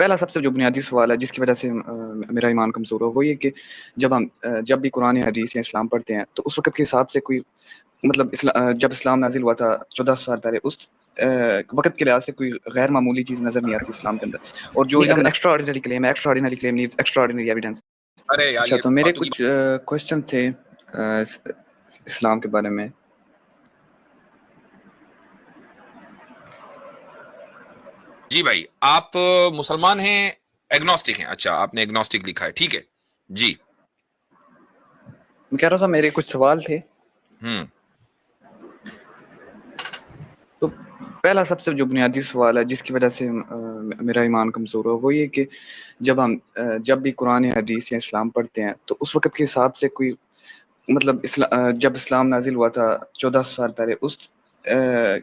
پہلا سب سے جو بنیادی سوال ہے جس کی وجہ سے میرا ایمان کمزور ہو وہ یہ کہ جب بھی قرآن حدیث یا اسلام پڑھتے ہیں تو اس وقت کے حساب سے کوئی مطلب جب اسلام نازل ہوا تھا 1400 سال پہلے، اس وقت کے لحاظ سے کوئی غیر معمولی چیز نظر نہیں آتی اسلام کے اندر، اور جو علم ایکسٹرا آرڈینری کلیم ہے، ایکسٹرا آرڈینری کلیم نیڈز ایکسٹرا آرڈینری ایویڈنس. ارے یار اچھا، یہ تو میرے فالتو کی کچھ کوشچن تھے اسلام کے بارے میں. جی بھائی، آپ مسلمان ہیں، ایگنوسٹک ہیں؟ اچھا، آپ نے ایگنوسٹک لکھا ہے، ٹھیک ہے جی. میں کہہ رہا تھا میرے کچھ سوال تھے. تو پہلا سب سے جو بنیادی سوال ہے جس کی وجہ سے میرا ایمان کمزور ہو وہ یہ کہ جب بھی قرآن حدیث یا اسلام پڑھتے ہیں تو اس وقت کے حساب سے کوئی مطلب جب اسلام نازل ہوا تھا 1400 سال پہلے، اس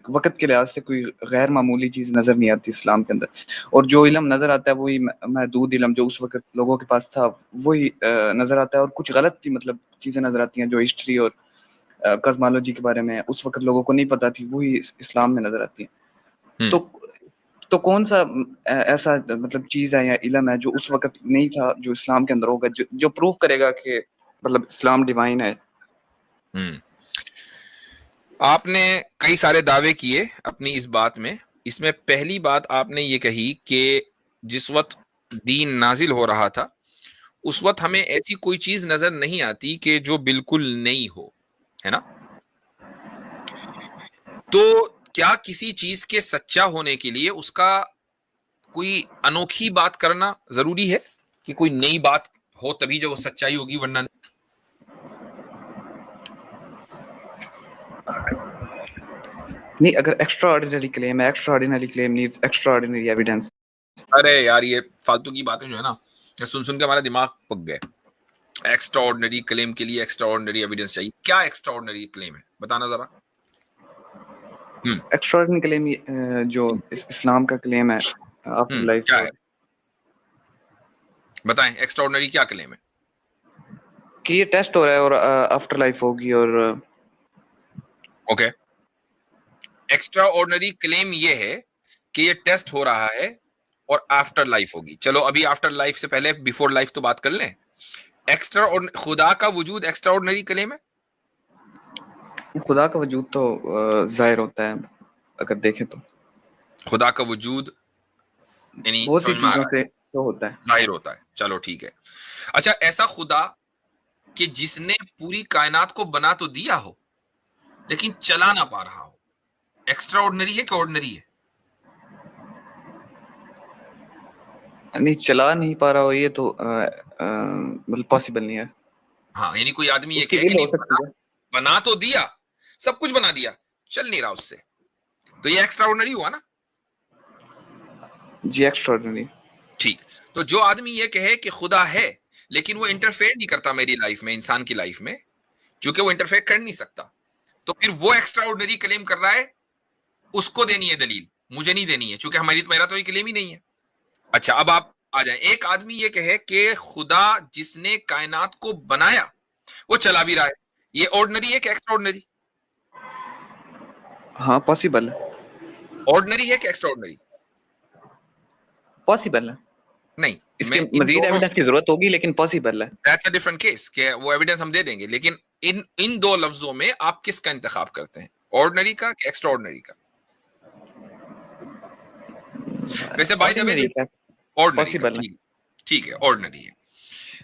وقت کے لحاظ سے کوئی غیر معمولی چیز نظر نہیں آتی اسلام کے اندر، اور جو علم نظر آتا ہے وہی محدود علم جو اس وقت لوگوں کے پاس تھا وہی نظر آتا ہے، اور کچھ غلط بھی مطلب چیزیں نظر آتی ہیں جو ہسٹری اور کازمالوجی کے بارے میں اس وقت لوگوں کو نہیں پتا تھی وہی اسلام میں نظر آتی ہیں. تو کون سا ایسا مطلب چیز ہے یا علم ہے جو اس وقت نہیں تھا جو اسلام کے اندر ہوگا جو پروف کرے گا کہ مطلب اسلام ڈیوائن ہے؟ آپ نے کئی سارے دعوے کیے اپنی اس بات میں. اس میں پہلی بات آپ نے یہ کہی کہ جس وقت دین نازل ہو رہا تھا اس وقت ہمیں ایسی کوئی چیز نظر نہیں آتی کہ جو بالکل نئی ہو، ہے نا؟ تو کیا کسی چیز کے سچا ہونے کے لیے اس کا کوئی انوکھی بات کرنا ضروری ہے کہ کوئی نئی بات ہو تبھی جو وہ سچائی ہوگی، ورنہ نہیں؟ اگر ایکسٹرا آرڈینری کلیم ہے، ایکسٹرا آرڈینری کلیم نیڈز ایکسٹرا آرڈینری ایویڈنس. ارے یار یہ فالتو کی باتیں جو ہے نا سن سن کے ہمارا دماغ پک گئے. ایکسٹرا آرڈینری کلیم کے لیے ایکسٹرا آرڈینری ایویڈنس چاہیے. کیا ایکسٹرا آرڈینری کلیم ہے بتانا ذرا. ایکسٹرا آرڈینری کلیم جو اسلام کا کلیم ہے آفٹر لائف، کیا ہے بتائیں؟ ایکسٹرا آرڈینری کیا کلیم ہے؟ کہ یہ ٹیسٹ ہو رہا ہے اور آفٹر لائف ہوگی. اور اوکے، ایکسٹرا آرڈینری کلیم یہ ہے کہ یہ ٹیسٹ ہو رہا ہے اور آفٹر لائف ہوگی. چلو ابھی آفٹر لائف سے پہلے بیفور لائف تو بات کر لیں. ایکسٹرا خدا کا وجود ایکسٹرا آرڈینری کلیم ہے. خدا کا وجود تو ظاہر ہوتا ہے اگر دیکھیں تو. خدا کا وجود یعنی بہت سی سمجھ میں آ چیزوں رہا سے تو ہوتا ہے، ظاہر ہوتا ہے. چلو ٹھیک ہے. اچھا، ایسا خدا کہ جس نے پوری کائنات کو بنا تو دیا ہو لیکن چلا نہ پا رہا ہو، ایکسٹرا آرڈینری ہے کہ آرڈینری ہے؟ نہیں چلا نہیں پا رہا ہو یہ تو مطلب پاسبل نہیں ہے. ہاں، یعنی کوئی آدمی یہ اس کی کہے کہ ول ہو نہیں سکتی ہے. بنا تو دیا، سب کچھ بنا دیا، چل نہیں رہا اس سے، تو یہ ایکسٹرا آرڈینری ہوا نا. جی ایکسٹرا آرڈینری. ٹھیک. تو جو آدمی یہ کہے کہ خدا ہے لیکن وہ انٹرفیئر نہیں کرتا میری لائف میں، انسان کی لائف میں، چونکہ وہ انٹرفیئر کر نہیں سکتا، تو پھر وہ ایکسٹرا آرڈینری کلیم کر رہا ہے. اس کو دینی ہے دلیل، مجھے نہیں دینی ہے چونکہ میرا تو یہ کلیم ہی نہیں ہے. اچھا، اب آپ آ جائیں. ایک آدمی یہ کہے کہ خدا جس نے کائنات کو بنایا وہ چلا بھی رہا ہے، یہ آرڈینری ہے کہ ایکسٹرا آرڈینری؟ ہاں پاسبل ہے. آرڈینری ہے کہ ایکسٹرا آرڈینری؟ پاسبل ہے. نہیں، اس میں کے ان مزید دونوں، ایویڈنس کی ضرورت ہوگی لیکن پاسبل ہے. دیٹس اے ڈفرنٹ کیس کہ وہ ایویڈنس ہم دے دیں گے، لیکن ان دو لفظوں میں آپ کس کا انتخاب کرتے ہیں، آرڈینری کا کہ ایکسٹرا آرڈینری کا؟ ویسے بائی دا وے آرڈینری ہے، آرڈینری کا. پاسبل ہے. ٹھیک ہے، آرڈینری ہے.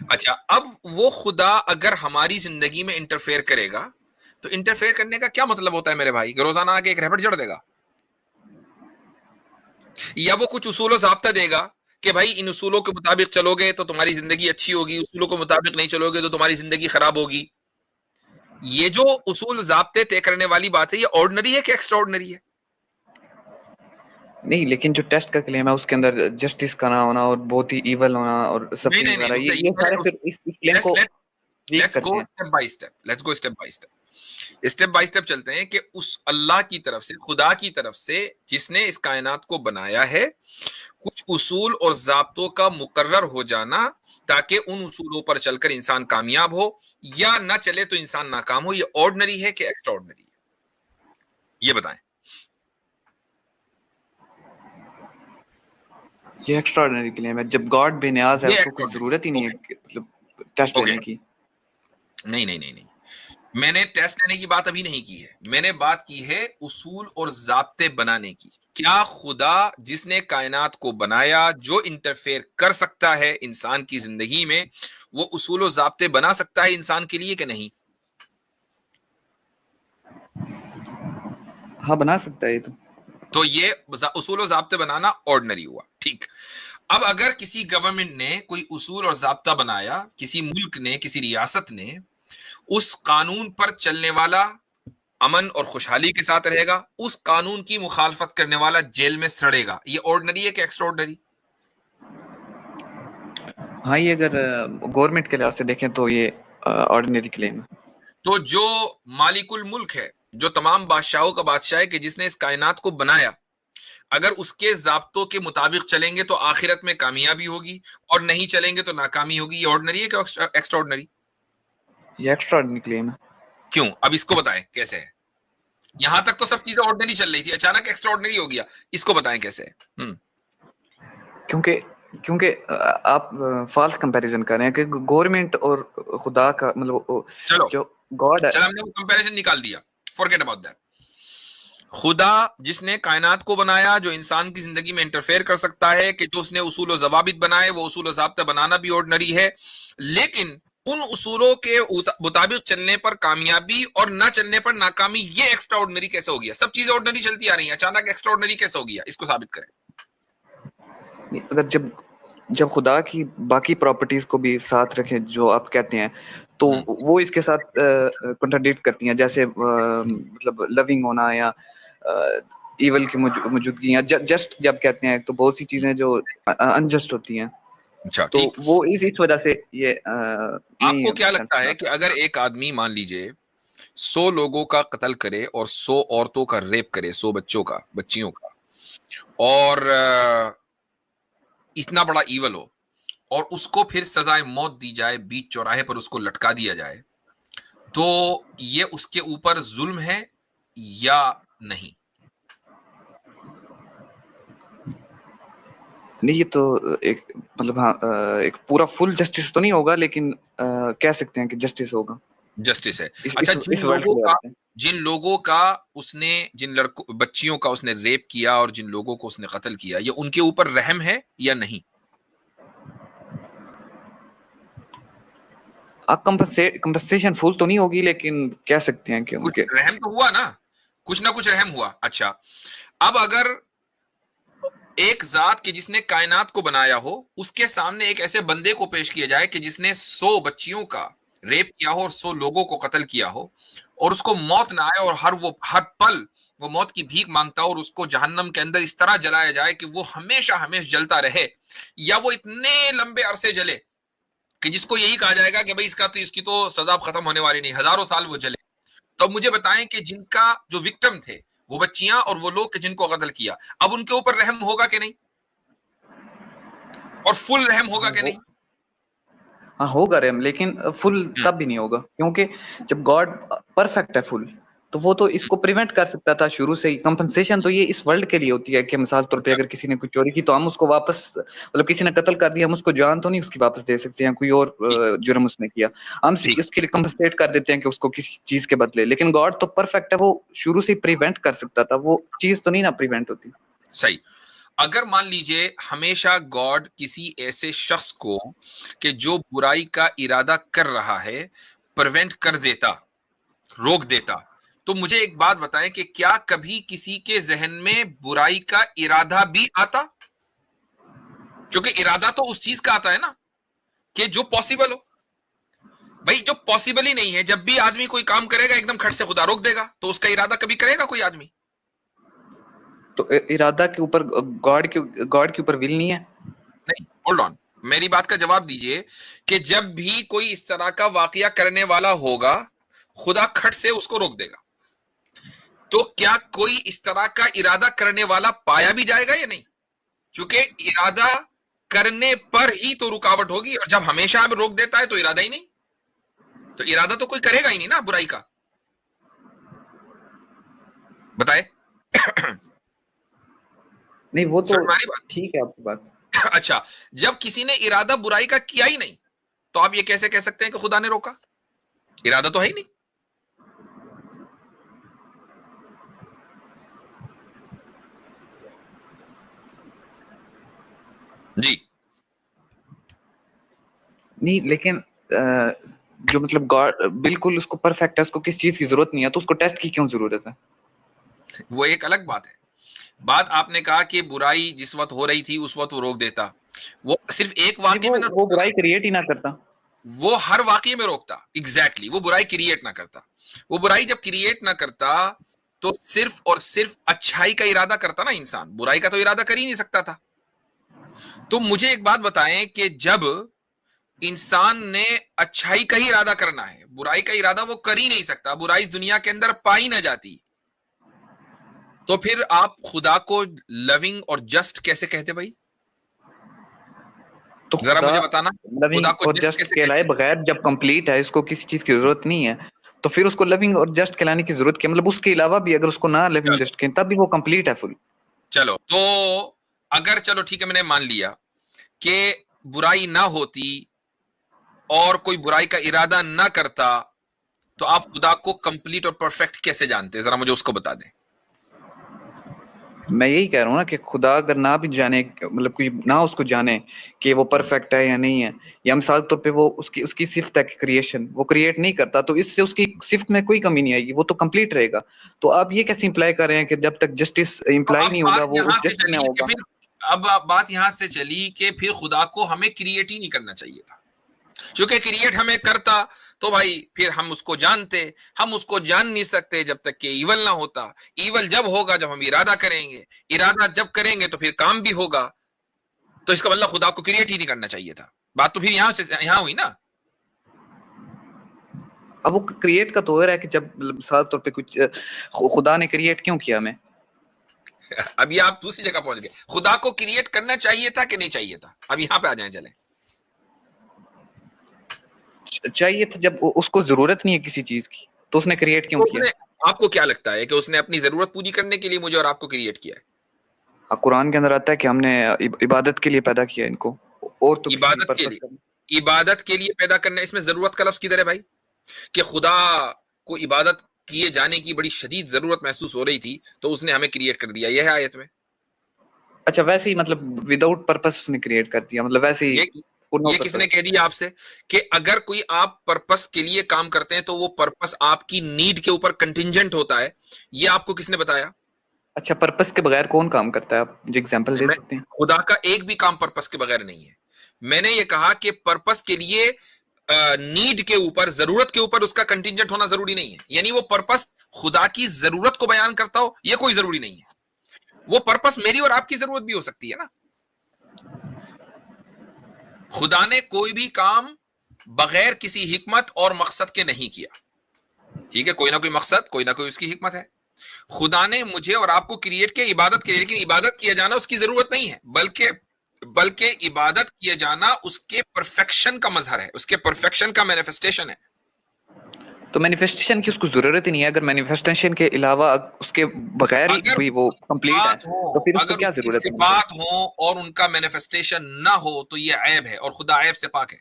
اچھا، اب وہ خدا اگر ہماری زندگی میں انٹرفیئر کرے گا تو انٹرفیئر کرنے کا کیا مطلب ہوتا ہے میرے بھائی؟ کہ روزانہ آگے ایک رپٹ جڑ دے گا، یا وہ کچھ اصول و ضابطہ دے گا کہ بھائی ان اصولوں کے مطابق چلو گے تو تمہاری زندگی اچھی ہوگی، اصولوں کے مطابق نہیں چلو گے تو تمہاری زندگی خراب ہوگی. یہ جو اصول ضابطے طے کرنے والی بات ہے یہ آرڈینری ہے کہ ایکسٹرا آرڈینری ہے؟ نہیں، لیکن جو ٹیسٹ کا کلیم ہے اس کے اندر جسٹس کا نہ ہونا اور بہت ہی ایول ہونا اور سفرنگ وغیرہ، یہ سارے پھر اس کلیم کو ویک لیٹس کرتے گو ہیں. Step by step. Step by step چلتے ہیں کہ اس اللہ کی طرف سے، خدا کی طرف سے جس نے اس کائنات کو بنایا ہے، کچھ اصول اور ضابطوں کا مقرر ہو جانا تاکہ ان اصولوں پر چل کر انسان کامیاب ہو، یا نہ چلے تو انسان ناکام ہو، یہ آرڈینری ہے کہ ایکسٹرا آرڈینری ہے؟ یہ بتائیں. یہ ایکسٹراڈنری کلیم ہے. جب گاڈ بے نیاز ہے یہ اس کو کوئی ضرورت ہی نہیں ہے مطلب ٹیسٹ لینے کی. نہیں, میں نے ٹیسٹ لینے کی بات ابھی نہیں کی ہے. میں نے بات کی ہے اصول اور ضابطے بنانے کی. کیا خدا جس نے کائنات کو بنایا، جو انٹرفیئر کر سکتا ہے انسان کی زندگی میں، وہ اصول و ضابطے بنا سکتا ہے انسان کے لیے کہ نہیں؟ ہاں بنا سکتا ہے. تو یہ اصول و ضابطے بنانا آرڈنری ہوا. ٹھیک. اب اگر کسی گورنمنٹ نے کوئی اصول اور ضابطہ بنایا، کسی ملک نے، کسی ریاست نے، اس قانون پر چلنے والا امن اور خوشحالی کے ساتھ رہے گا، اس قانون کی مخالفت کرنے والا جیل میں سڑے گا. یہ آرڈنری ہے کہ ایکسٹرا آرڈنری؟ ہاں یہ اگر گورنمنٹ کے لحاظ سے دیکھیں تو یہ آرڈنری کلیم ہے. تو جو مالک الملک ہے، جو تمام بادشاہوں کا بادشاہ ہے، کہ جس نے اس کائنات کو بنایا، اگر اس کے ضابطوں کے مطابق چلیں گے تو آخرت میں کامیابی ہوگی، اور نہیں چلیں گے تو ناکامی ہوگی. یہ آرڈنری ہے کہ ایکسٹرا آرڈنری؟ یہ ایکسٹراڈنری کلیم ہے. کیوں؟ اب اس کو بتائیں کیسے ہے. یہاں تک تو سب چیزیں آرڈنری چل رہی تھی، اچانک ایکسٹرا آرڈنری ہو گیا. اس کو بتائیں کیسے ہے. کیونکہ آپ فالس کمپیریزن کر رہے ہیں کہ گورنمنٹ اور خدا کا مطلب چلو جو گاڈ ہے. ہم نے وہ کمپیریزن نکال دیا. Forget about that. خدا جس نے کائنات کو بنایا، جو انسان کی زندگی میں انٹرفیئر کر سکتا ہے، کہ جو اس نے اصول و ضوابط بنائے، وہ اصول و ضابطہ بنانا بھی آرڈنری ہے. لیکن ان اصولوں کے مطابق چلنے پر کامیابی اور نہ چلنے پر ناکامی، یہ ایکسٹرا آرڈنری کیسے ہو گیا؟ سب چیزیں آرڈنری چلتی آ رہی ہیں، اچانک ایکسٹرا آرڈنری کیسے ہو گیا؟ اس کو ثابت کریں. اگر جب خدا کی باقی پراپرٹیز کو بھی ساتھ رکھیں جو آپ کہتے ہیں، تو وہ اس کے ساتھ کنٹراڈکٹ کرتی ہیں. جیسے مطلب لونگ ہونا یا ایول کی موجودگی، یا جسٹ جب کہتے ہیں تو بہت سی چیزیں جو انجسٹ ہوتی ہیں. اچھا تو ٹھیک. وہ اس وجہ سے یہ آپ کو کیا لگتا نہیں. ہے کہ اگر ایک آدمی مان لیجئے 100 لوگوں کا قتل کرے اور 100 عورتوں کا ریپ کرے، 100 بچیوں کا، اور اتنا بڑا ایول ہو، اور اس کو پھر سزائے موت دی جائے، بیچ چوراہے پر اس کو لٹکا دیا جائے، تو یہ اس کے اوپر ظلم ہے یا نہیں؟ نہیں، یہ تو ایک مطلب ہاں ایک پورا فل جسٹس تو نہیں ہوگا، لیکن کہہ سکتے ہیں کہ جسٹس ہوگا. جسٹس ہے. اچھا، اس ورلڈ کے لحاظ سے جن لوگوں کا اس نے، جن بچیوں کا اس نے ریپ کیا اور جن لوگوں کو اس نے قتل کیا، یہ ان کے اوپر رحم ہے یا نہیں؟ کمپنسیشن فل تو نہیں ہوگی، لیکن کہہ سکتے ہیں کہ ان کچھ کے رحم تو ہوا نا، کچھ نہ کچھ رحم ہوا. اچھا، اب اگر ایک ذات کے جس نے کائنات کو بنایا ہو، اس کے سامنے ایک ایسے بندے کو پیش کیا جائے کہ جس نے 100 بچیوں کا ریپ کیا ہو اور 100 لوگوں کو قتل کیا ہو، اور اس کو موت نہ آئے، اور ہر پل وہ موت کی بھیک مانگتا ہو، اور اس کو جہنم کے اندر اس طرح جلایا جائے کہ وہ ہمیشہ ہمیشہ جلتا رہے، یا وہ اتنے لمبے عرصے جلے کہ جس کو یہی کہا جائے گا کہ بھئی اس کی تو سزا ختم ہونے والی نہیں، ہزاروں سال وہ جلے. تو مجھے بتائیں کہ جن کا جو وکٹم تھے، وہ بچیاں اور وہ لوگ جن کو قتل کیا، اب ان کے اوپر رحم ہوگا کہ نہیں؟ اور فل رحم ہوگا کہ نہیں؟ ہاں ہوگا رحم، لیکن فل تب بھی نہیں ہوگا، کیونکہ جب گاڈ پرفیکٹ ہے فل، تو وہ تو اس کو پریونٹ کر سکتا تھا شروع سے ہی. کمپنسیشن تو یہ اس ورلڈ کے لیے ہوتی ہے کہ مثال طور پہ اگر کسی نے کوئی چوری کی تو ہم اس کو واپس، مطلب کسی نے قتل کر دیا، ہم اس کو جان تو نہیں اس کی واپس دے سکتے ہیں، کوئی اور جرم اس نے کیا، ہم اس کے لیے کمپنسیٹ کر دیتے ہیں کہ اس کو کسی چیز کے بدلے. لیکن گاڈ تو پرفیکٹ ہے، وہ شروع سے پریونٹ کر سکتا تھا، وہ چیز تو نہیں نا پریونٹ ہوتی. صحیح. اگر مان لیجئے ہمیشہ گاڈ کسی ایسے شخص کو کہ جو برائی کا ارادہ کر رہا ہے پریونٹ کر دیتا، روک دیتا، تو مجھے ایک بات بتائیں کہ کیا کبھی کسی کے ذہن میں برائی کا ارادہ بھی آتا؟ کیونکہ ارادہ تو اس چیز کا آتا ہے نا کہ جو پاسبل ہو. بھائی جو پاسبل ہی نہیں ہے، جب بھی آدمی کوئی کام کرے گا ایک دم کھٹ سے خدا روک دے گا، تو اس کا ارادہ کبھی کرے گا کوئی آدمی؟ تو ارادہ کے اوپر گاڈ کے اوپر ول نہیں ہے. نہیں، ہولڈ آن، میری بات کا جواب دیجئے کہ جب بھی کوئی اس طرح کا واقعہ کرنے والا ہوگا، خدا کھٹ سے اس کو روک دے گا. تو کیا کوئی اس طرح کا ارادہ کرنے والا پایا بھی جائے گا یا نہیں؟ چونکہ ارادہ کرنے پر ہی تو رکاوٹ ہوگی، اور جب ہمیشہ اب روک دیتا ہے تو ارادہ ہی نہیں، تو ارادہ تو کوئی کرے گا ہی نہیں نا برائی کا. بتائے. نہیں وہ تو ہماری بات ٹھیک ہے آپ کی بات. اچھا، جب کسی نے ارادہ برائی کا کیا ہی نہیں تو آپ یہ کیسے کہہ سکتے ہیں کہ خدا نے روکا؟ ارادہ تو ہے ہی نہیں. جی نہیں لیکن جو مطلب گاڈ بالکل اس کو پرفیکٹ ہے، اس کو کس چیز کی ضرورت نہیں ہے، تو اس کو ٹیسٹ کی کیوں ضرورت ہے؟ وہ ایک الگ بات ہے. بات آپ نے کہا کہ برائی جس وقت ہو رہی تھی اس وقت وہ روک دیتا، وہ صرف ایک واقعے میں نہ وہ روکتا، برائی کریٹ ہی نہ کرتا. وہ ہر واقعے میں روکتا. ایگزیکٹلی وہ برائی کریٹ نہ کرتا. وہ برائی جب کریٹ نہ کرتا تو صرف اور صرف اچھائی کا ارادہ کرتا نا انسان، برائی کا تو ارادہ کر ہی نہیں سکتا تھا. تو مجھے ایک بات بتائیں کہ جب انسان نے اچھائی کا ہی ارادہ کرنا ہے، برائی کا ارادہ وہ کر ہی نہیں سکتا، برائی اس دنیا کے اندر پائی نہ جاتی، تو پھر آپ خدا کو لونگ اور جسٹ کیسے کہتے بھائی؟ تو ذرا خدا مجھے بتانا، لونگ خدا کو اور جسٹ جسٹ کیسے کے لائے کہتے؟ بغیر جب کمپلیٹ ہے، اس کو کسی چیز کی ضرورت نہیں ہے، تو پھر اس کو لونگ اور جسٹ کہلانے کی ضرورت کیا؟ مطلب اس کے علاوہ بھی اگر اس کو نہ لونگ چلو جسٹ کہیں تب بھی وہ کمپلیٹ ہے فل. چلو تو اگر چلو ٹھیک ہے میں نے مان لیا کہ برائی نہ ہوتی اور کوئی برائی کا ارادہ نہ کرتا تو آپ خدا کو کمپلیٹ اور پرفیکٹ کیسے جانتے؟ ذرا مجھے اس کو بتا دیں. میں یہی کہہ رہا ہوں نا کہ خدا اگر نہ بھی جانے، مطلب کوئی نہ اس کو جانے کہ وہ پرفیکٹ ہے یا نہیں ہے، یا مثال طور پہ وہ اس کی صفت ہے کریشن، وہ کریٹ نہیں کرتا تو اس سے اس کی صفت میں کوئی کمی نہیں آئے گی، وہ تو کمپلیٹ رہے گا. تو آپ یہ کیسے امپلائی کر رہے ہیں کہ جب تک جسٹس تو امپلائی اب نہیں ہوگا بات وہ یہاں سے جسٹ نہ چلی کہ ہوگا؟ پھر اب بات یہاں سے چلی کہ پھر خدا کو ہمیں کریٹ ہی نہیں کرنا چاہیے تھا، چونکہ کریٹ ہمیں کرتا تو بھائی پھر ہم اس کو جانتے. ہم اس کو جان نہیں سکتے جب تک کہ ایول نہ ہوتا. ایول جب ہوگا جب ہم ارادہ کریں گے، ارادہ جب کریں گے تو پھر کام بھی ہوگا. تو اس کا مطلب خدا کو کریٹ ہی نہیں کرنا چاہیے تھا. بات تو پھر یہاں سے یہاں ہوئی نا. اب وہ کریٹ کا تو ہو رہا ہے کہ جب مثال طور پہ کچھ خدا نے کریٹ کیوں کیا ہمیں؟ ابھی آپ دوسری جگہ پہنچ گئے. خدا کو کریٹ کرنا چاہیے تھا کہ نہیں چاہیے تھا؟ اب یہاں پہ آ جائیں چلیں. چاہیے تھا. جب اس کو ضرورت نہیں ہے کسی چیز کی تو اس نے کریٹ کیوں تو کیا؟ آپ کو کیا لگتا ہے کہ اس نے اپنی ضرورت پوری کرنے کے لیے مجھے اور آپ کو کریٹ کیا ہے؟ قرآن کے اندر آتا ہے کہ ہم نے عبادت کے لیے پیدا کیا ان کو، اور تو کسی عبادت کے پرپس کا. لیے، عبادت کے لیے پیدا کرنا. اس میں ضرورت کا لفظ کدھر ہے بھائی؟ کہ خدا کو عبادت کیے جانے کی بڑی شدید ضرورت محسوس ہو رہی تھی تو اس نے ہمیں کریٹ کر دیا. یہ ہے آیت میں. اچھا ویسے ہی مطلب وداؤٹ پرپس اس نے کریٹ کر دیا، مطلب ویسے ہی نو یہ کس نے پرپس. کہہ دیا آپ سے کہ اگر کوئی آپ پرپس کے لیے کام کرتے ہیں تو وہ پرپس آپ کی نیڈ کے اوپر کنٹینجنٹ ہوتا ہے؟ یہ آپ کو کس نے بتایا؟ اچھا پرپس کے بغیر کون کام کرتا ہے؟ آپ جو ایگزامپل دے سکتے ہیں؟ خدا کا ایک بھی کام پرپس کے بغیر نہیں ہے. میں نے یہ کہا کہ پرپس کے لیے نیڈ کے اوپر، ضرورت کے اوپر اس کا کنٹینجنٹ ہونا ضروری نہیں ہے. یعنی وہ پرپس خدا کی ضرورت کو بیان کرتا ہو یہ کوئی ضروری نہیں ہے. وہ پرپس میری اور آپ کی ضرورت بھی ہو سکتی ہے نا. خدا نے کوئی بھی کام بغیر کسی حکمت اور مقصد کے نہیں کیا. ٹھیک ہے، کوئی نہ کوئی مقصد، کوئی نہ کوئی اس کی حکمت ہے. خدا نے مجھے اور آپ کو کریٹ کیا عبادت کے لیے، لیکن عبادت کیا جانا اس کی ضرورت نہیں ہے، بلکہ عبادت کیا جانا اس کے پرفیکشن کا مظہر ہے، اس کے پرفیکشن کا مینیفیسٹیشن ہے. تو مینیفیسٹیشن کی اس کو ضرورت ہی نہیں ہے. اگر مینیفیسٹیشن کے علاوہ اس کے بغیر ہی اگر بھی وہ کمپلیٹ ہے تو پھر اس کو اگر کیا اس کی ضرورت ہے؟ صفات ہوں اور ان کا مینیفیسٹیشن نہ ہو تو یہ عیب ہے، اور خدا عیب سے پاک ہے.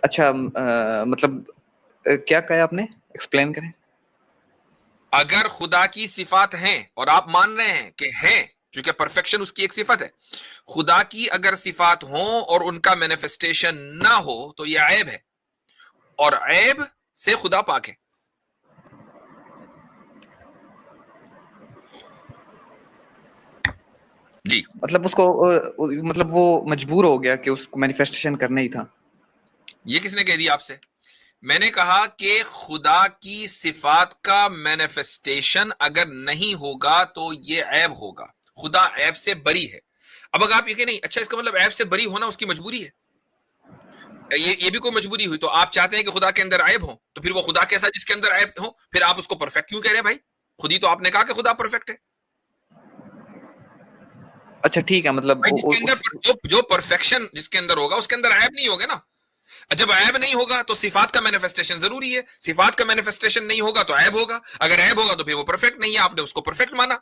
اچھا مطلب کیا کہا آپ نے؟ ایکسپلین کریں. اگر خدا کی صفات ہیں اور آپ مان رہے ہیں کہ ہیں، چونکہ پرفیکشن اس کی ایک صفت ہے، خدا کی اگر صفات ہوں اور ان کا مینیفیسٹیشن نہ ہو تو یہ عیب ہے، اور عیب سے خدا پاک ہے. جی مطلب اس کو مطلب وہ مجبور ہو گیا کہ اس کو مینیفیسٹیشن کرنا ہی تھا. یہ کس نے کہہ دیا آپ سے؟ میں نے کہا کہ خدا کی صفات کا مینیفیسٹیشن اگر نہیں ہوگا تو یہ عیب ہوگا. خدا عیب سے بری ہے. اب اگر آپ یہ کہ نہیں، اچھا اس کا مطلب عیب سے بری ہونا اس کی مجبوری ہے. یہ بھی کوئی مجبوری ہوئی تو آپ چاہتے ہیں کہ خدا کے اندر عیب ہو، تو پھر وہ خدا کیسا جس کے اندر عیب ہو؟ پھر آپ اس کو پرفیکٹ کیوں کہہ رہے ہیں بھائی؟ خود ہی تو آپ نے کہا کہ خدا پرفیکٹ ہے. اچھا ٹھیک ہے، مطلب بھائی جس کے اندر جو پرفیکشن جس کے اندر ہوگا اس کے اندر عیب نہیں ہوگا نا. جب عیب نہیں ہوگا تو صفات کا مینیفیسٹیشن ضروری ہے, صفات کا مینیفیسٹیشن نہیں ہوگا تو عیب ہوگا, اگر عیب ہوگا تو پھر وہ پرفیکٹ نہیں ہے, آپ نے اس کو پرفیکٹ مانا.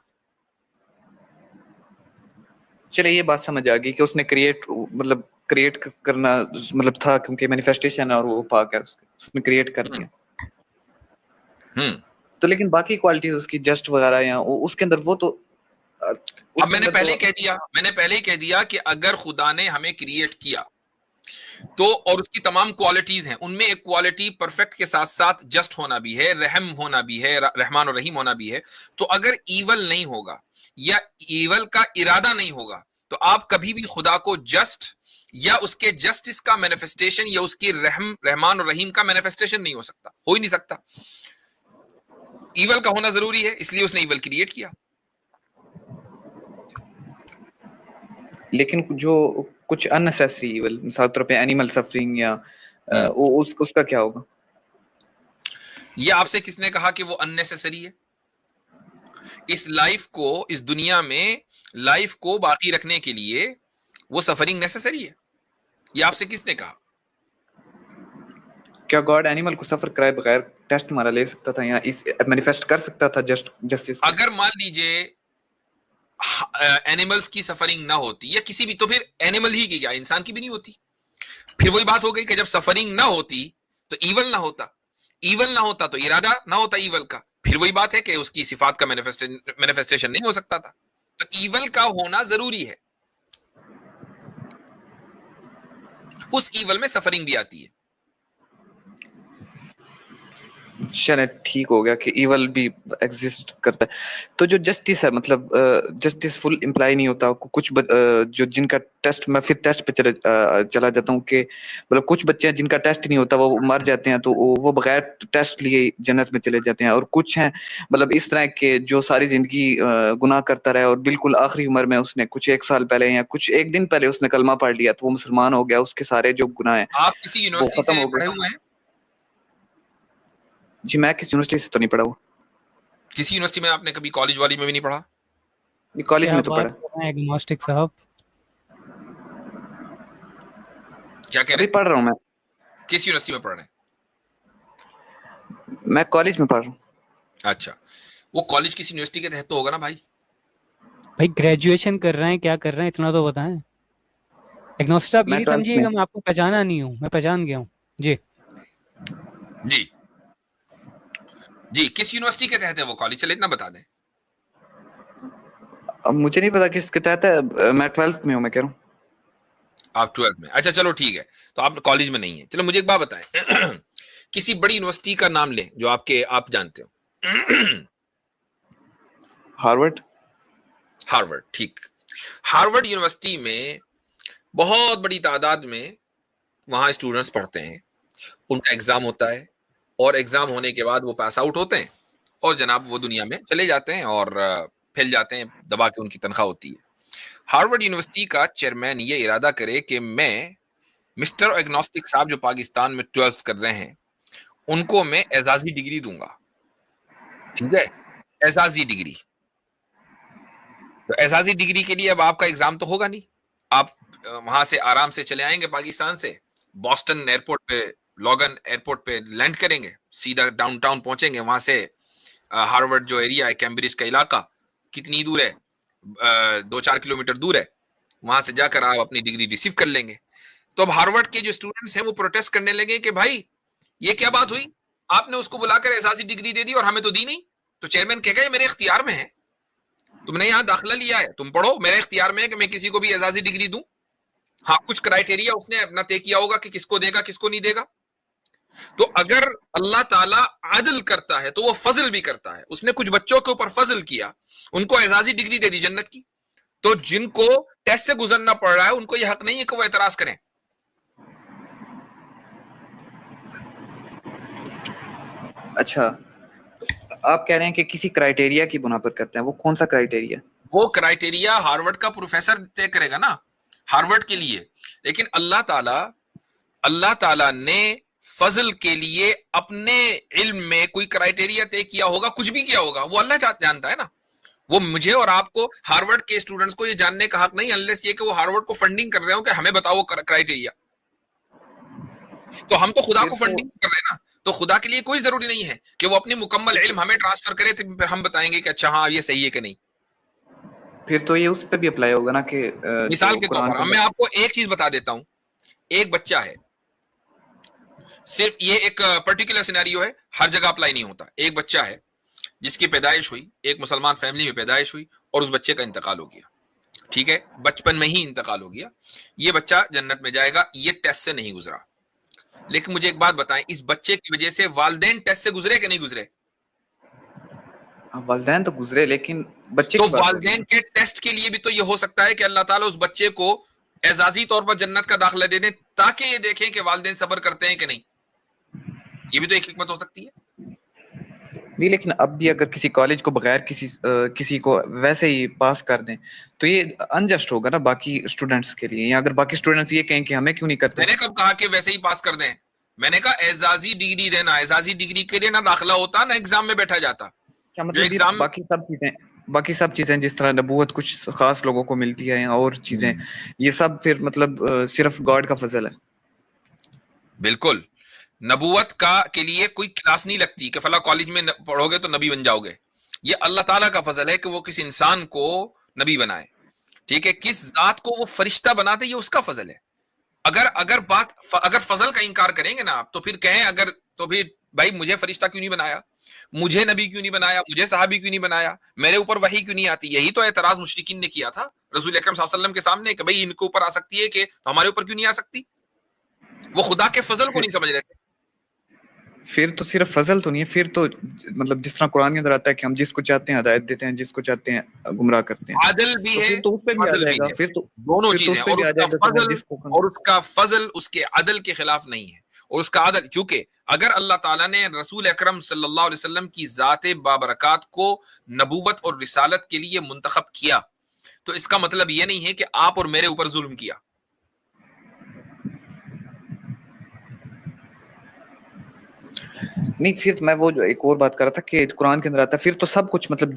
چلے یہ بات سمجھ آ گئی کہ اس نے کریٹ کرنا مطلب تھا, کیونکہ مینیفیسٹیشن اور وہ پاک ہے, اس نے کریٹ کر دیا. تو لیکن باقی کوالٹیز اس کی جسٹ وغیرہ یا اس کے اندر وہ تو اب میں نے پہلے ہی کہہ دیا کہ اگر خدا نے ہمیں کریٹ کیا تو, اور اس کی تمام کوالٹیز ہیں, ان میں ایک کوالٹی پرفیکٹ کے ساتھ ساتھ جسٹ ہونا بھی ہے, رحم ہونا بھی ہے, رحمان اور رحیم ہونا بھی ہے. تو اگر ایول نہیں ہوگا یا ایول کا ارادہ نہیں ہوگا تو آپ کبھی بھی خدا کو جسٹ یا اس کے جسٹس کا مینیفیسٹیشن یا اس کی رحمان اور رحیم کا مینیفیسٹیشن نہیں ہو سکتا, ہو ہی نہیں سکتا. ایول کا ہونا ضروری ہے, اس لیے اس نے ایول کریٹ کیا. لیکن جو کچھ اننیسیسری ایول, مثال طور پہ اینیمل سفرنگ یا اس کا کیا ہوگا؟ یہ آپ سے کس نے کہا کہ وہ اننیسیسری ہے؟ اس لائف کو, اس دنیا میں لائف کو باقی رکھنے کے لیے وہ سفرنگ نیسیسری ہے. یہ آپ سے کس نے کہا؟ کیا گاڈ اینیمل کو سفر کرائے بغیر ٹیسٹ ہمارا لے سکتا تھا یا اس مینیفیسٹ کر سکتا تھا جسٹس؟ اگر مان لیجئے اینیملز کی سفرنگ نہ ہوتی یا کسی بھی, تو پھر اینیمل ہی کی کیا, انسان کی بھی نہیں ہوتی. پھر وہی بات ہو گئی کہ جب سفرنگ نہ ہوتی تو ایول نہ ہوتا, ایول نہ ہوتا تو ارادہ نہ ہوتا ایول کا. پھر وہی بات ہے کہ اس کی صفات کا مینیفیسٹیشن نہیں ہو سکتا تھا. تو ایول کا ہونا ضروری ہے, اس ایول میں سفرنگ بھی آتی ہے. چلے ٹھیک ہو گیا کہ ایول بھی ایگزسٹ کرتا ہے. تو جو جسٹس ہے, مطلب جسٹس فل امپلائی نہیں ہوتا. کچھ جو جن کا ٹیسٹ, میں پھر ٹیسٹ پہ چلا جاتا ہوں کہ مطلب کچھ بچے ہیں جن کا ٹیسٹ نہیں ہوتا, وہ مر جاتے ہیں, تو وہ بغیر ٹیسٹ لیے جنت میں چلے جاتے ہیں. اور کچھ ہیں مطلب اس طرح کے جو ساری زندگی گناہ کرتا رہا اور بالکل آخری عمر میں اس نے کچھ 1 سال پہلے یا کچھ 1 دن پہلے اس نے کلمہ پڑھ لیا تو وہ مسلمان ہو گیا, اس کے سارے جو گناہ ہیں آپ کسی وہ یونیورسٹی ختم سے ہو پڑھے گئے. ہوئے ہیں؟ جی میں کسی یونیورسٹی سے تو نہیں پڑھا ہوا. کسی یونیورسٹی میں آپ نے کبھی کالج والی میں بھی نہیں پڑھا؟ کالج میں تو پڑھا. کیا بات کر رہے ہیں ایگنوسٹک صاحب؟ کیا کہہ رہے ابھی ہیں؟ پڑھ رہا ہوں میں. کس یونیورسٹی میں پڑھ رہے ہیں؟ میں کالج میں پڑھ رہا ہوں. اچھا, وہ کالج کسی یونیورسٹی کے تحت تو ہوگا نا بھائی؟ بھائی گریجویشن کر رہے ہیں, کیا کر رہے ہیں اتنا تو بتائیں. ایگنوسٹک آپ یہ نہیں سمجھیے گا میں آپ کو پہچانا نہیں ہوں, میں پہچان گیا ہوں. جی جی جی, کس یونیورسٹی کے تحت ہے وہ کالج, چلے اتنا بتا دیں. اب مجھے نہیں پتا کس کے تحت ہے, میں 12th میں ہوں. میں کہہ رہا ہوں آپ 12th میں. اچھا چلو ٹھیک ہے, تو آپ کالج میں نہیں ہیں. چلو مجھے ایک بات بتائیں, کسی بڑی یونیورسٹی کا نام لیں جو آپ جانتے ہو. ہارورڈ. ہارورڈ, ٹھیک. ہارورڈ یونیورسٹی میں بہت بڑی تعداد میں وہاں اسٹوڈنٹس پڑھتے ہیں, ان کا ایگزام ہوتا ہے, اور ایگزام ہونے کے بعد وہ پاس آؤٹ ہوتے ہیں اور جناب وہ دنیا میں چلے جاتے ہیں اور پھیل جاتے ہیں, دبا کے ان کی تنخواہ ہوتی ہے. ہارورڈ یونیورسٹی کا چیئرمین یہ ارادہ کرے کہ میں مسٹر ایگنوسٹک صاحب جو پاکستان میں 12th کر رہے ہیں ان کو میں اعزازی ڈگری دوں گا. ٹھیک ہے, اعزازی ڈگری. تو اعزازی ڈگری کے لیے اب آپ کا ایگزام تو ہوگا نہیں, آپ وہاں سے آرام سے چلے آئیں گے پاکستان سے, بوسٹن ایئرپورٹ پہ, لوگن ایئرپورٹ پہ لینڈ کریں گے, سیدھا ڈاؤن ٹاؤن پہنچیں گے. وہاں سے ہارورڈ جو ایریا ہے, کیمبرج کا علاقہ کتنی دور ہے, 2-4 کلومیٹر دور ہے, وہاں سے جا کر آپ اپنی ڈگری ریسیو کر لیں گے. تو اب ہارورڈ کے جو اسٹوڈنٹس ہیں وہ پروٹیسٹ کرنے لگے کہ بھائی یہ کیا بات ہوئی, آپ نے اس کو بلا کر اعزازی ڈگری دے دی اور ہمیں تو دی نہیں. تو چیئرمین کہے گا یہ میرے اختیار میں ہے, تم نے یہاں داخلہ لیا ہے, تم پڑھو, میرے اختیار میں ہے کہ میں کسی کو بھی اعزازی ڈگری دوں. ہاں کچھ کرائٹیریا اس نے اپنا طے کیا ہوگا کہ کس کو دے گا کس کو نہیں دے گا. تو اگر اللہ تعالیٰ عدل کرتا ہے تو وہ فضل بھی کرتا ہے. اس نے کچھ بچوں کے اوپر فضل کیا, ان کو اعزازی ڈگری دے دی جنت کی. تو جن کو ٹیسٹ سے گزرنا پڑ رہا ہے ان کو یہ حق نہیں ہے کہ وہ اعتراض کریں. اچھا, آپ کہہ رہے ہیں کہ کسی کرائٹیریا کی بنا پر کرتے ہیں, وہ کون سا کرائٹیریا؟ وہ کرائٹیریا ہارورڈ کا پروفیسر طے کرے گا نا ہارورڈ کے لیے. لیکن اللہ تعالیٰ نے فضل کے لیے اپنے علم میں کوئی کرائٹیریا طے کیا ہوگا, کچھ بھی کیا ہوگا, وہ اللہ جانتا ہے نا. وہ مجھے اور آپ کو, ہارورڈ کے اسٹوڈنٹس کو یہ جاننے کا حق نہیں, انلیس یہ کہ وہ ہارورڈ کو فنڈنگ کر رہے ہو کہ ہمیں بتاؤ کرائٹیریا. تو ہم تو خدا کو پھر تو فنڈنگ کر رہے ہیں نا, تو خدا کے لیے کوئی ضروری نہیں ہے کہ وہ اپنی مکمل علم ہمیں ٹرانسفر کرے تو پھر ہم بتائیں گے کہ اچھا ہاں یہ صحیح ہے کہ نہیں. پھر تو یہ اس پہ بھی اپلائی ہوگا نا کہ مثال جو کے طور قرآن پر کے میں اندر. آپ کو ایک چیز بتا دیتا ہوں, ایک بچہ ہے, صرف یہ ایک پرٹیکولر سینیریو ہے, ہر جگہ اپلائی نہیں ہوتا. ایک بچہ ہے جس کی پیدائش ہوئی, ایک مسلمان فیملی میں پیدائش ہوئی اور اس بچے کا انتقال ہو گیا, ٹھیک ہے, بچپن میں ہی انتقال ہو گیا. یہ بچہ جنت میں جائے گا, یہ ٹیسٹ سے نہیں گزرا. لیکن مجھے ایک بات بتائیں, اس بچے کی وجہ سے والدین ٹیسٹ سے گزرے کہ نہیں گزرے؟ والدین تو گزرے, لیکن بچے تو کی بات ہو رہی ہے والدین کے ٹیسٹ کے لیے بھی تو یہ ہو سکتا ہے کہ اللہ تعالیٰ اس بچے کو اعزازی طور پر جنت کا داخلہ دے دیں تاکہ یہ دیکھیں کہ والدین صبر کرتے ہیں کہ نہیں. یہ بھی تو ایک حکمت ہو سکتی ہے. نہیں, لیکن اب بھی اگر کسی کالج کو بغیر کسی کو ویسے ہی پاس کر دیں تو یہ انجسٹ ہوگا نا باقی اسٹوڈنٹس کے لیے. یا اگر باقی اسٹوڈنٹس یہ کہیں کہ ہمیں کیوں نہیں کرتے. میں نے کب کہا کہ ویسے ہی پاس کر دیں؟ میں نے کہا اعزازی ڈگری دینا, اعزازی ڈگری کے لیے نہ داخلہ ہوتا نہ ایگزام میں بیٹھا جاتا. کیا جو مطلب ایگزام, باقی سب چیزیں جس طرح نبوت کچھ خاص لوگوں کو ملتی ہے اور چیزیں, یہ سب پھر مطلب صرف گاڈ کا فضل ہے. بالکل, نبوت کا کے لیے کوئی کلاس نہیں لگتی کہ فلاں کالج میں پڑھو گے تو نبی بن جاؤ گے. یہ اللہ تعالیٰ کا فضل ہے کہ وہ کسی انسان کو نبی بنائے, ٹھیک ہے, کس ذات کو وہ فرشتہ بنا دے یہ اس کا فضل ہے. اگر فضل کا انکار کریں گے نا آپ تو پھر کہیں اگر تو پھر بھائی مجھے فرشتہ کیوں نہیں بنایا, مجھے نبی کیوں نہیں بنایا, مجھے صحابی کیوں نہیں بنایا, میرے اوپر وحی کیوں نہیں آتی. یہی تو اعتراض مشرکین نے کیا تھا رسول اکرم صلی اللہ علیہ وسلم کے سامنے کہ بھائی ان کے اوپر آ سکتی ہے کہ ہمارے اوپر کیوں نہیں آ سکتی. وہ خدا کے فضل کو نہیں سمجھ رہے تھے. پھر تو صرف فضل تو نہیں ہے, پھر تو مطلب جس طرح قرآن کے اندر آتا ہے کہ ہم جس کو چاہتے ہیں ہدایت دیتے ہیں, جس کو چاہتے ہیں گمراہ کرتے ہیں. عادل بھی تو ہے, پھر تو اس پہ بھی آ فضل جائے بھی گا. ہے, پھر تو دونوں پھر تو چیزیں. اس پہ اور بھی آ اس کا جائے گا کہ فضل جس کو اور اس کا فضل اس کے عدل کے خلاف نہیں ہے. اور اس کا عدل, چونکہ اگر اللہ تعالیٰ نے رسول اکرم صلی اللہ علیہ وسلم کی ذات بابرکات کو نبوت اور رسالت کے لیے منتخب کیا تو اس کا مطلب یہ نہیں ہے کہ آپ اور میرے اوپر ظلم کیا. نہیں, پھر میں وہ جو ایک اور بات کر رہا تھا کہ قرآن کے اندر آتا ہے پھر تو سب کچھ مطلب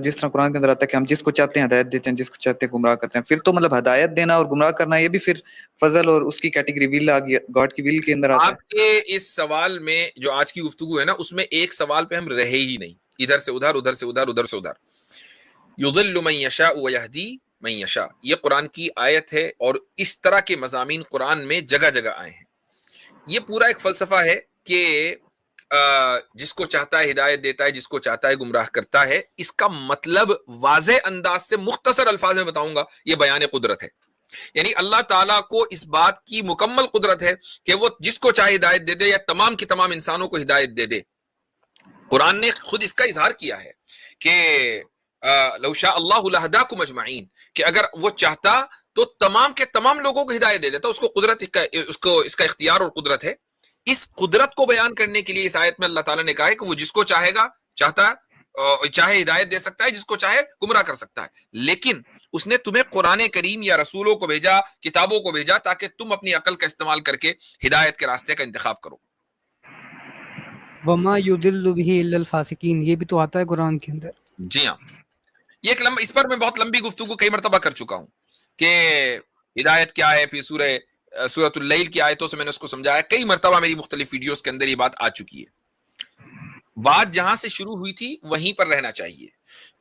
جس طرح قرآن کے اندر آتا ہے کہ ہم جس کو چاہتے ہیں ہدایت دیتے ہیں, جس کو چاہتے ہیں گمراہ کرتے ہیں. پھر تو مطلب ہدایت دینا اور گمراہ کرنا یہ بھی پھر فضل اور اس کی کیٹیگری ول آ گیا, گاڈ کی ول کے اندر آتا ہے. آپ کے اس سوال میں جو آج کی گفتگو ہے نا اس میں ایک سوال پہ ہم رہے ہی نہیں, ادھر سے ادھر, ادھر سے ادھر, ادھر سے ادھر. یضل من یشاء ویہدی من یشاء, یہ قرآن کی آیت ہے اور اس طرح کے مضامین قرآن میں جگہ جگہ آئے ہیں. یہ پورا ایک فلسفہ ہے کہ جس کو چاہتا ہے ہدایت دیتا ہے, جس کو چاہتا ہے گمراہ کرتا ہے. اس کا مطلب واضح انداز سے مختصر الفاظ میں بتاؤں گا, یہ بیان قدرت ہے. یعنی اللہ تعالیٰ کو اس بات کی مکمل قدرت ہے کہ وہ جس کو چاہے ہدایت دے دے یا تمام کی تمام انسانوں کو ہدایت دے دے. قرآن نے خود اس کا اظہار کیا ہے کہ لو شاء اللہ لہداکم اجمعین, کہ اگر وہ چاہتا تو تمام کے تمام لوگوں کو ہدایت دے دیتا. اس کو قدرت, اس کا اختیار اور قدرت ہے. اس قدرت کو بیان کرنے کے لیے اس آیت میں اللہ تعالیٰ نے کہا ہے کہ وہ جس کو چاہے گا چاہے ہدایت دے سکتا ہے, جس کو چاہے گمراہ کر سکتا ہے. لیکن اس نے تمہیں قرآن کریم یا رسولوں کو بھیجا, کتابوں کو بھیجا تاکہ تم اپنی عقل کا استعمال کر کے ہدایت کے راستے کا انتخاب کرو. وما یضل به الا الفاسقین, یہ بھی تو آتا ہے قرآن کے اندر. جی ہاں, یہ ایک اس پر میں بہت لمبی گفتگو کئی مرتبہ کر چکا ہوں کہ ہدایت کیا ہے. پھر سورۃ اللیل کی آیتوں سے میں نے اس کو سمجھایا. کئی مرتبہ میری مختلف ویڈیوز کے اندر یہ بات آ چکی ہے. بات جہاں سے شروع ہوئی تھی وہیں پر رہنا چاہیے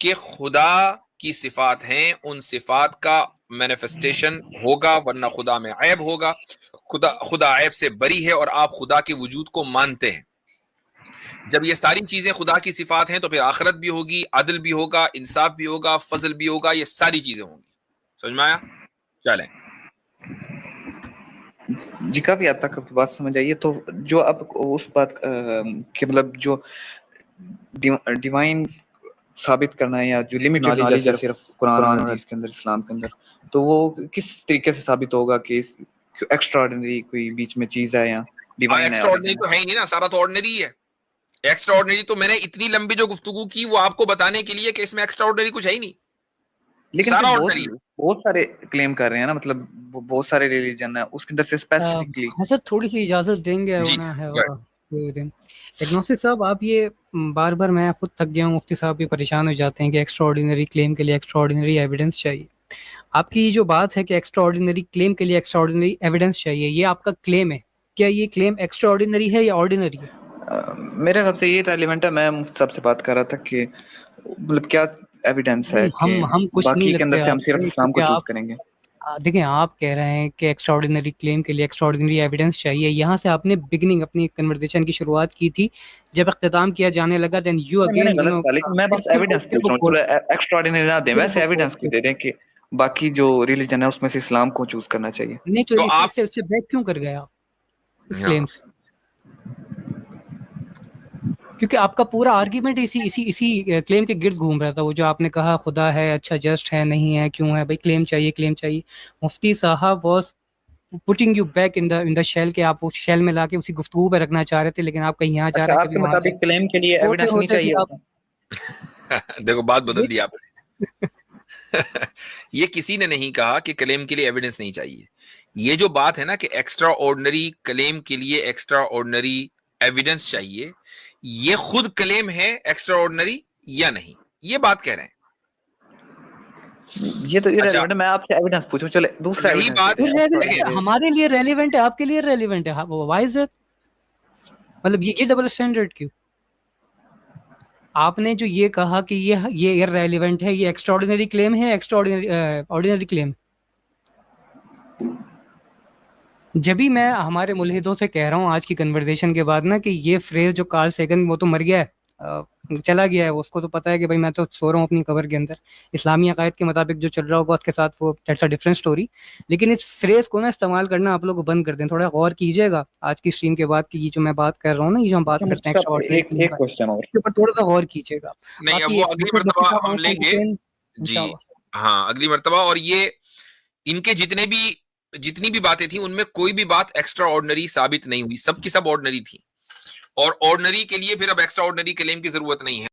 کہ خدا کی صفات ہیں, ان صفات کا مینیفیسٹیشن ہوگا ورنہ خدا میں عیب ہوگا. خدا عیب سے بری ہے اور آپ خدا کے وجود کو مانتے ہیں. جب یہ ساری چیزیں خدا کی صفات ہیں تو پھر آخرت بھی ہوگی, عدل بھی ہوگا, انصاف بھی ہوگا, فضل بھی ہوگا, یہ ساری چیزیں ہوں گی. سمجھ میں آیا؟ چلیں جی, کافی حد تک بات سمجھ آئیے. تو جو اب اس بات کہ مطلب جو ڈیوائن ثابت کرنا ہے یا جو لمیٹڈ نالج ہے صرف قرآن اور حدیث کے اندر, اسلام کے اندر, تو وہ کس طریقے سے ثابت ہوگا کہ ایکسٹرا آرڈنری کوئی بیچ میں چیز ہے یا ڈیوائن ہے؟ ایکسٹرا آرڈنری تو ہے ہی نہیں نا, سارا تو آرڈنری ہے. ایکسٹرا آرڈنری تو میں نے اتنی لمبی جو گفتگو کی وہ آپ کو بتانے کے لیے کہ اس میں ایکسٹرا آرڈنری کچھ ہے ہی نہیں, لیکن سارا آرڈنری. بہت سارے کلیم کر رہے ہیں نا, مطلب بہت سارے ریلیجن ہیں اس کے اندر سے اسپیسیفکلی. حضرت تھوڑی سی اجازت دیں گے. ایگنوسٹک صاحب, آپ یہ بار بار, میں خود تھک گیا ہوں, مفتی صاحب بھی پریشان ہو جاتے ہیں کہ ایکسٹرا آرڈینری کلیم کے لیے ایکسٹرا آرڈینری ایویڈنس چاہیے. آپ کی جو بات ہے کہ ایکسٹرا آرڈینری کلیم کے لیے ایکسٹرا آرڈینری ایویڈنس چاہیے, یہ آپ کا کلیم ہے, کیا یہ کلیم ایکسٹرا آرڈینری ہے یا آرڈینری ہے؟ میرے حساب سے یہ ریلیونٹ ہے. میں مفتی صاحب سے بات کر رہا تھا کہ مطلب کیا ایویڈنس ہے کہ ہم کچھ نہیں باقی کے اندر لگتے سے ہم آپ صرف سے، اسلام کو کیونکہ چوز کریں گے. دیکھیں آپ کہہ رہے ہیں کہ ایکسٹرا آرڈینری کلیم کے لیے ایکسٹرا آرڈینری ایویڈنس چاہیے. یہاں سے آپ نے بگننگ اپنی کنورسیشن کی شروعات کی تھی، جب اختتام کیا جانے لگا دین یو میں نے اگین غلط کہا، لیکن میں بس ایویڈنس پوچھ رہا ہوں. چلو ایکسٹرا آرڈینری نہ دیں، ویسے ایویڈنس کو دے دیں کہ باقی جو ریلیجن ہے اس میں سے اسلام کو چوز کرنا چاہیے. نہیں تو تو آپ اس سے بیک کیوں کر گئے آپ اس کلیم سے؟ کیونکہ آپ کا پورا آرگیومنٹ اسی کلیم کے گرد گھوم رہا تھا. وہ جو آپ نے کہا خدا ہے، اچھا جسٹ ہے، نہیں ہے، کیوں ہے بھائی، کلیم چاہیے کلیم چاہیے. مفتی صاحب was putting you back in the shell, کہ آپ اس شیل میں لا کے اسی گفتگو پہ رکھنا چاہ رہے تھے، لیکن آپ کہیں یہاں جا رہے اچھا ہیں آپ کبھی کے وہاں جا مطابق کلیم کے لیے رہے ایویڈنس نہیں چاہیے ہوتا؟ دیکھو بات بدل دی آپ نے. یہ کسی نے نہیں کہا کہ کلیم کے لیے ایویڈنس نہیں چاہیے. یہ جو بات ہے نا کہ ایکسٹرا آرڈنری کلیم کے لیے ایکسٹرا آرڈنری ایویڈنس چاہیے، یہ خود کلیم ہے ایکسٹرا آرڈنری یا نہیں، یہ بات کہہ رہے ہیں. یہ تو اچھا irrelevant ہے. میں آپ سے ایویڈنس پوچھوں. چلے دوسرا رہی ایویڈنس دے بات دیں. ہمارے لیے ریلیونٹ ہے، آپ کے لیے ریلیونٹ ہے. Why is it? مطلب یہ ڈبل اسٹینڈرڈ کیوں؟ آپ نے جو یہ کہا کہ یہ ریلیونٹ ہے، یہ ایکسٹرا آرڈینری کلیم ہے، ایکسٹرا آرڈینری کلیم. جبھی میں ہمارے ملحدوں سے کہہ رہا ہوں آج کی کنورسیشن کے بعد نا کہ یہ فریز جو کارل سیگن، وہ تو مر گیا ہے، چلا گیا ہے، اس کو تو پتا ہے کہ بھائی میں تو سو رہا ہوں اپنی قبر کے اندر، اسلامی عقائد کے مطابق جو چل رہا ہوگا اس کے ساتھ وہ دیٹس اے ڈفرنٹ اسٹوری. لیکن اس فریز کو نا استعمال کرنا آپ لوگ بند کر دیں. تھوڑا غور کیجیے گا آج کی اسٹریم کے بعد کہ یہ جو میں بات کر رہا ہوں نا، یہ جو ہم بات کرتے ہیں ایکسٹرا آرڈینری کلیم ایک کوشچن اور. اس کے اوپر تھوڑا سا غور کیجیے گا. نہیں، اب وہ اگلی مرتبہ ہم لیں گے جی. ہاں اگلی مرتبہ. اور یہ ان کے جتنی بھی باتیں تھیں ان میں کوئی بھی بات ایکسٹرا آرڈنری ثابت نہیں ہوئی، سب کی سب آرڈنری تھی. اور آرڈنری کے لیے پھر اب ایکسٹرا آرڈنری کلیم کی ضرورت نہیں ہے.